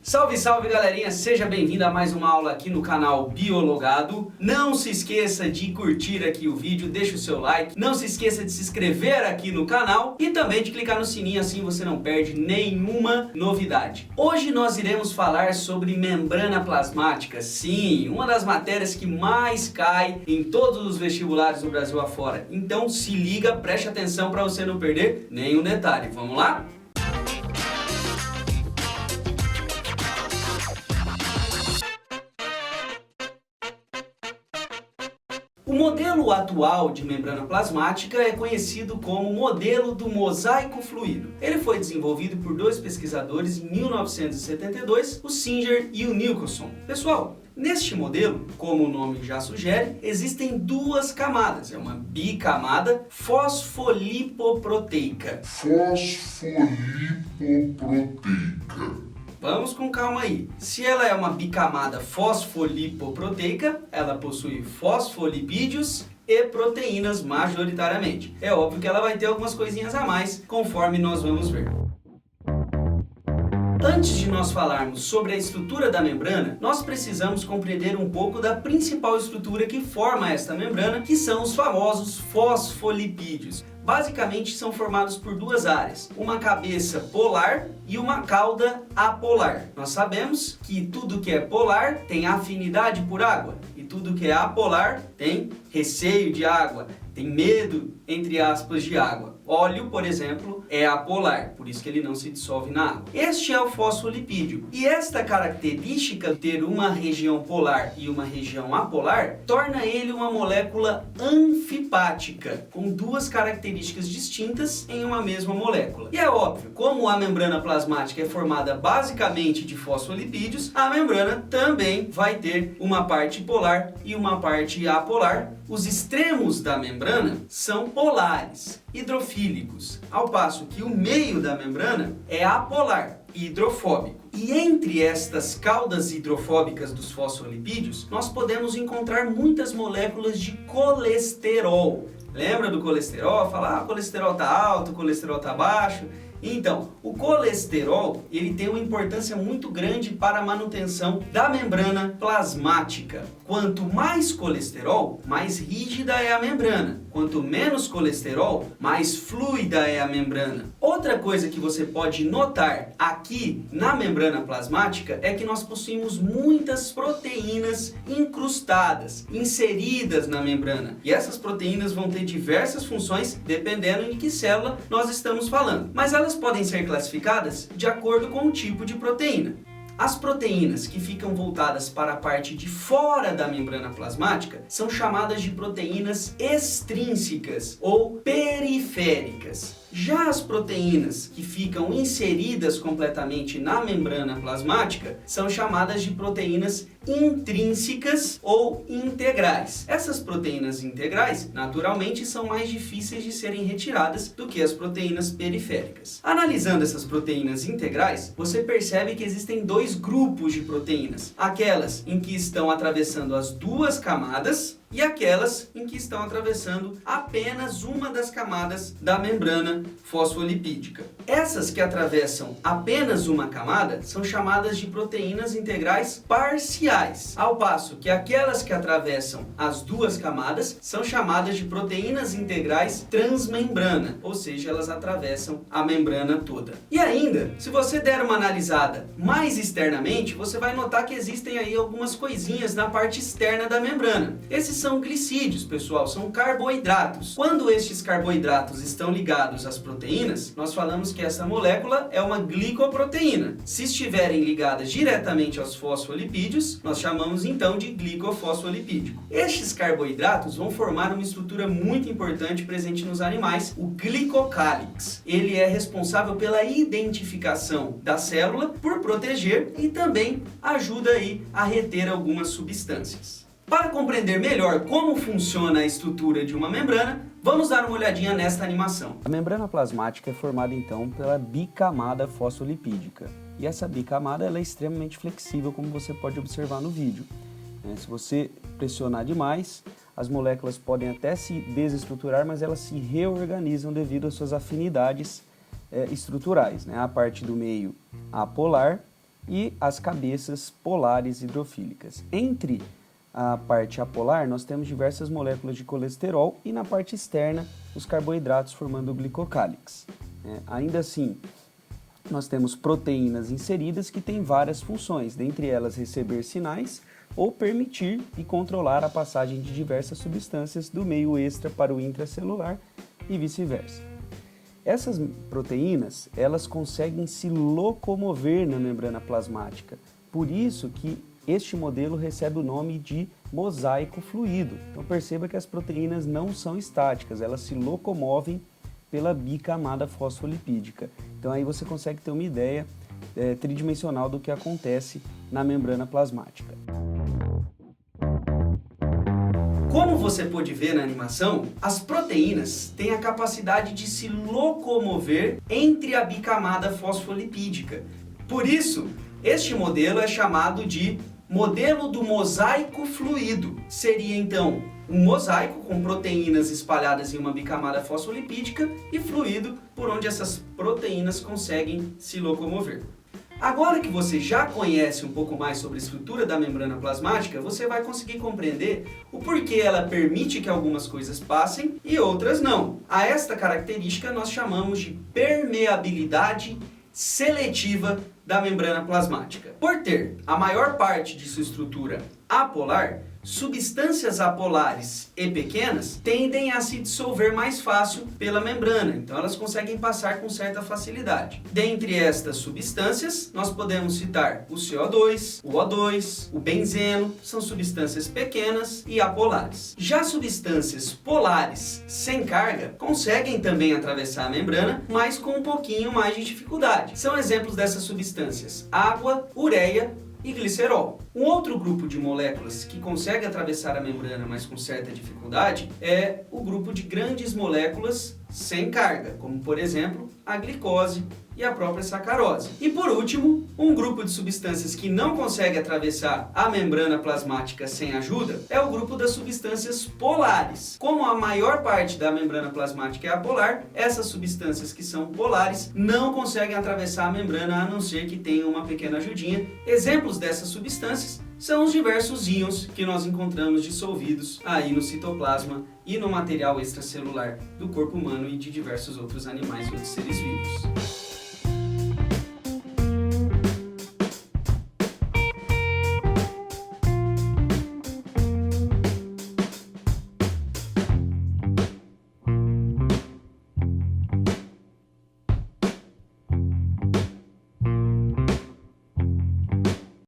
Salve, salve galerinha, seja bem-vindo a mais uma aula aqui no canal Biologado. Não se esqueça de curtir aqui o vídeo, deixa o seu like, não se esqueça de se inscrever aqui no canal e também de clicar no sininho, assim você não perde nenhuma novidade. Hoje nós iremos falar sobre membrana plasmática, sim, uma das matérias que mais cai em todos os vestibulares do Brasil afora. Então se liga, preste atenção para você não perder nenhum detalhe, vamos lá? O modelo atual de membrana plasmática é conhecido como modelo do mosaico fluido. Ele foi desenvolvido por dois pesquisadores em 1972, o Singer e o Nicholson. Pessoal, neste modelo, como o nome já sugere, existem duas camadas, é uma bicamada fosfolipoproteica. Vamos com calma aí. Se ela é uma bicamada fosfolipoproteica, ela possui fosfolipídios e proteínas majoritariamente. É óbvio que ela vai ter algumas coisinhas a mais, conforme nós vamos ver. Antes de nós falarmos sobre a estrutura da membrana, nós precisamos compreender um pouco da principal estrutura que forma esta membrana, que são os famosos fosfolipídios. Basicamente são formados por duas áreas, uma cabeça polar e uma cauda apolar. Nós sabemos que tudo que é polar tem afinidade por água e tudo que é apolar tem receio de água, tem medo, entre aspas, de água. Óleo, por exemplo, é apolar, por isso que ele não se dissolve na água. Este é o fosfolipídio. E esta característica de ter uma região polar e uma região apolar torna ele uma molécula anfipática, com duas características distintas em uma mesma molécula. E é óbvio, como a membrana plasmática é formada basicamente de fosfolipídios, a membrana também vai ter uma parte polar e uma parte apolar. Os extremos da membrana são polares, hidrofílicos, ao passo que o meio da membrana é apolar, hidrofóbico. E entre estas caudas hidrofóbicas dos fosfolipídios, nós podemos encontrar muitas moléculas de colesterol. Lembra do colesterol? Fala, o colesterol está alto, o colesterol está baixo. Então, o colesterol, ele tem uma importância muito grande para a manutenção da membrana plasmática. Quanto mais colesterol, mais rígida é a membrana. Quanto menos colesterol, mais fluida é a membrana. Outra coisa que você pode notar aqui na membrana plasmática é que nós possuímos muitas proteínas incrustadas, inseridas na membrana. E essas proteínas vão ter diversas funções dependendo de que célula nós estamos falando. Mas elas podem ser classificadas de acordo com o tipo de proteína. As proteínas que ficam voltadas para a parte de fora da membrana plasmática são chamadas de proteínas extrínsecas ou periféricas. Já as proteínas que ficam inseridas completamente na membrana plasmática são chamadas de proteínas intrínsecas ou integrais. Essas proteínas integrais, naturalmente, são mais difíceis de serem retiradas do que as proteínas periféricas. Analisando essas proteínas integrais, você percebe que existem dois grupos de proteínas. Aquelas em que estão atravessando as duas camadas e aquelas em que estão atravessando apenas uma das camadas da membrana fosfolipídica. Essas que atravessam apenas uma camada são chamadas de proteínas integrais parciais, ao passo que aquelas que atravessam as duas camadas são chamadas de proteínas integrais transmembrana, ou seja, elas atravessam a membrana toda. E ainda, se você der uma analisada mais externamente, você vai notar que existem aí algumas coisinhas na parte externa da membrana. Esses são glicídios, pessoal, são carboidratos. Quando estes carboidratos estão ligados às proteínas, nós falamos que essa molécula é uma glicoproteína. Se estiverem ligadas diretamente aos fosfolipídios, nós chamamos então de glicofosfolipídico. Estes carboidratos vão formar uma estrutura muito importante presente nos animais, o glicocálix. Ele é responsável pela identificação da célula, por proteger e também ajuda aí a reter algumas substâncias. Para compreender melhor como funciona a estrutura de uma membrana, vamos dar uma olhadinha nesta animação. A membrana plasmática é formada então pela bicamada fosfolipídica. E essa bicamada ela é extremamente flexível, como você pode observar no vídeo. Se você pressionar demais, as moléculas podem até se desestruturar, mas elas se reorganizam devido às suas afinidades estruturais. A parte do meio apolar e as cabeças polares hidrofílicas. Entre a parte apolar, nós temos diversas moléculas de colesterol e na parte externa, os carboidratos formando o glicocálix. Ainda assim, nós temos proteínas inseridas que têm várias funções, dentre elas receber sinais ou permitir e controlar a passagem de diversas substâncias do meio extra para o intracelular e vice-versa. Essas proteínas, elas conseguem se locomover na membrana plasmática, por isso que este modelo recebe o nome de mosaico fluido. Então perceba que as proteínas não são estáticas, elas se locomovem pela bicamada fosfolipídica. Então aí você consegue ter uma ideia tridimensional do que acontece na membrana plasmática. Como você pôde ver na animação, as proteínas têm a capacidade de se locomover entre a bicamada fosfolipídica. Por isso, este modelo é chamado de modelo do mosaico fluido. Seria então um mosaico com proteínas espalhadas em uma bicamada fosfolipídica e fluido por onde essas proteínas conseguem se locomover. Agora que você já conhece um pouco mais sobre a estrutura da membrana plasmática, você vai conseguir compreender o porquê ela permite que algumas coisas passem e outras não. A esta característica nós chamamos de permeabilidade seletiva da membrana plasmática. Por ter a maior parte de sua estrutura apolar, substâncias apolares e pequenas tendem a se dissolver mais fácil pela membrana, então elas conseguem passar com certa facilidade. Dentre estas substâncias, nós podemos citar o CO2, o O2, o benzeno, são substâncias pequenas e apolares. Já substâncias polares sem carga conseguem também atravessar a membrana, mas com um pouquinho mais de dificuldade. São exemplos dessas substâncias: água, ureia e glicerol. Um outro grupo de moléculas que consegue atravessar a membrana, mas com certa dificuldade, é o grupo de grandes moléculas sem carga, como por exemplo a glicose e a própria sacarose. E por último, um grupo de substâncias que não consegue atravessar a membrana plasmática sem ajuda é o grupo das substâncias polares. Como a maior parte da membrana plasmática é apolar, essas substâncias que são polares não conseguem atravessar a membrana a não ser que tenham uma pequena ajudinha. Exemplos dessas substâncias são os diversos íons que nós encontramos dissolvidos aí no citoplasma e no material extracelular do corpo humano e de diversos outros animais e outros seres vivos.